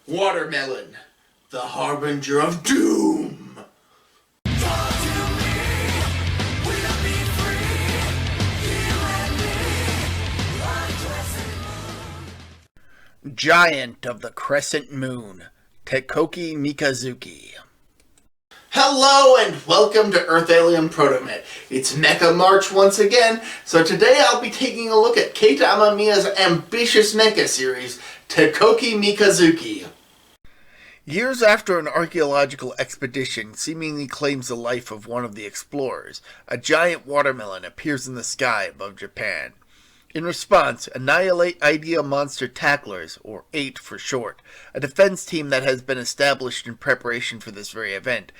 Watermelon, the harbinger of doom. Giant of the Crescent Moon, Tekkouki Mikazuki. Hello and welcome to Earth Alien ProtoMet. It's Mecha March once again, so today I'll be taking a look at Keita Amamiya's ambitious mecha series, Tekkouki Mikazuki. Years after an archaeological expedition seemingly claims the life of one of the explorers, a giant watermelon appears in the sky above Japan. In response, annihilate Idea Monster Tacklers, or 8 for short, a defense team that has been established in preparation for this very event,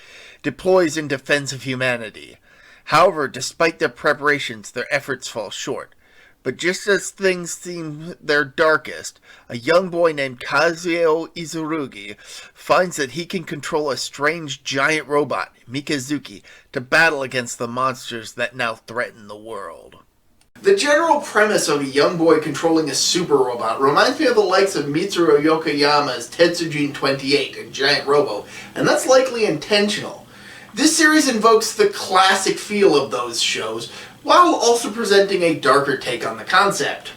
deploys in defense of humanity. However, despite their preparations, their efforts fall short. But just as things seem their darkest, a young boy named Kazuo Izurugi finds that he can control a strange giant robot, Mikazuki, to battle against the monsters that now threaten the world. The general premise of a young boy controlling a super robot reminds me of the likes of Mitsuru Yokoyama's Tetsujin 28 and Giant Robo, and that's likely intentional. This series invokes the classic feel of those shows, while also presenting a darker take on the concept.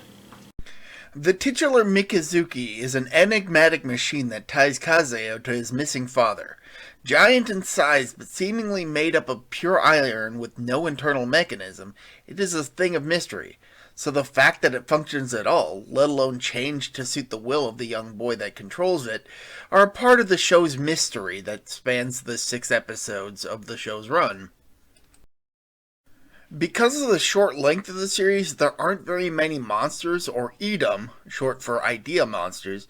The titular Mikazuki is an enigmatic machine that ties Kazuo to his missing father. Giant in size, but seemingly made up of pure iron with no internal mechanism, it is a thing of mystery. So the fact that it functions at all, let alone change to suit the will of the young boy that controls it, are a part of the show's mystery that spans the 6 episodes of the show's run. Because of the short length of the series, there aren't very many monsters, or Edom, short for idea monsters,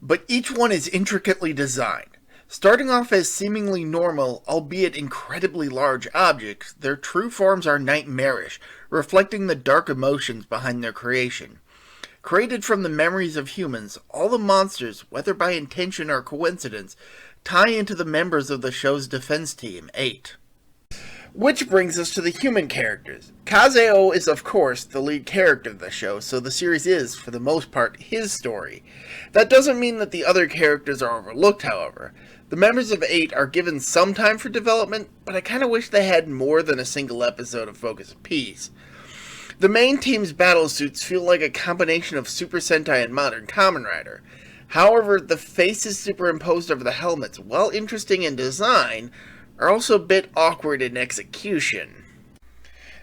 but each one is intricately designed. Starting off as seemingly normal, albeit incredibly large objects, their true forms are nightmarish, reflecting the dark emotions behind their creation. Created from the memories of humans, all the monsters, whether by intention or coincidence, tie into the members of the show's defense team, 8. Which brings us to the human characters. Kazuo is, of course, the lead character of the show, so the series is, for the most part, his story. That doesn't mean that the other characters are overlooked, however. The members of 8 are given some time for development, but I kinda wish they had more than a single episode of focus apiece. The main team's battlesuits feel like a combination of Super Sentai and Modern Kamen Rider. However, the faces superimposed over the helmets, while interesting in design, are also a bit awkward in execution.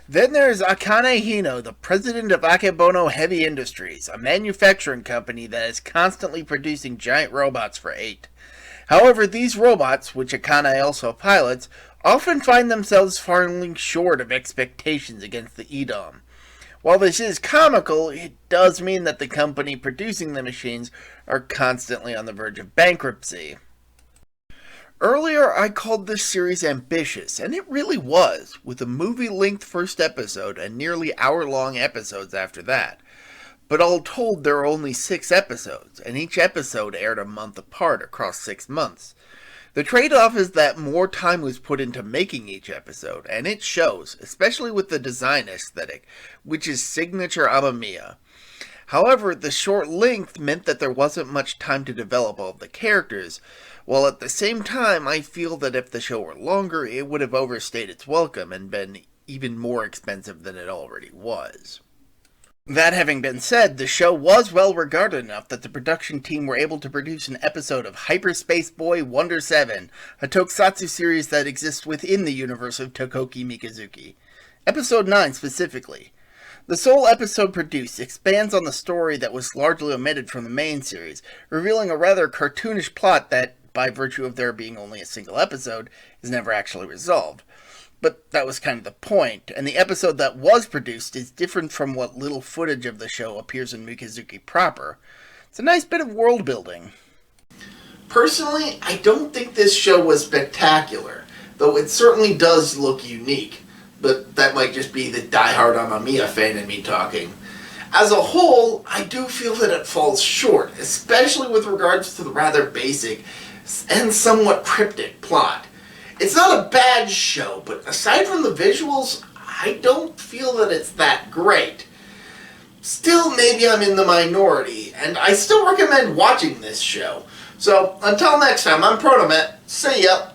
Then there is Akane Hino, the president of Akebono Heavy Industries, a manufacturing company that is constantly producing giant robots for 8. However, these robots, which Akane also pilots, often find themselves falling short of expectations against the Edom. While this is comical, it does mean that the company producing the machines are constantly on the verge of bankruptcy. Earlier, I called this series ambitious, and it really was, with a movie-length first episode and nearly hour-long episodes after that. But all told, there are only 6 episodes, and each episode aired a month apart across 6 months. The trade-off is that more time was put into making each episode, and it shows, especially with the design aesthetic, which is signature Amamiya. However, the short length meant that there wasn't much time to develop all of the characters, while at the same time I feel that if the show were longer, it would have overstayed its welcome and been even more expensive than it already was. That having been said, the show was well regarded enough that the production team were able to produce an episode of Hyperspace Boy Wonder 7, a tokusatsu series that exists within the universe of Tekkouki Mikazuki. Episode 9 specifically. The sole episode produced expands on the story that was largely omitted from the main series, revealing a rather cartoonish plot that, by virtue of there being only a single episode, is never actually resolved. But that was kind of the point, and the episode that was produced is different from what little footage of the show appears in Mikazuki proper. It's a nice bit of world building. Personally, I don't think this show was spectacular, though it certainly does look unique. But that might just be the diehard Amamiya fan in me talking. As a whole, I do feel that it falls short, especially with regards to the rather basic and somewhat cryptic plot. It's not a bad show, but aside from the visuals, I don't feel that it's that great. Still, maybe I'm in the minority, and I still recommend watching this show. So, until next time, I'm ProtoMet. See ya!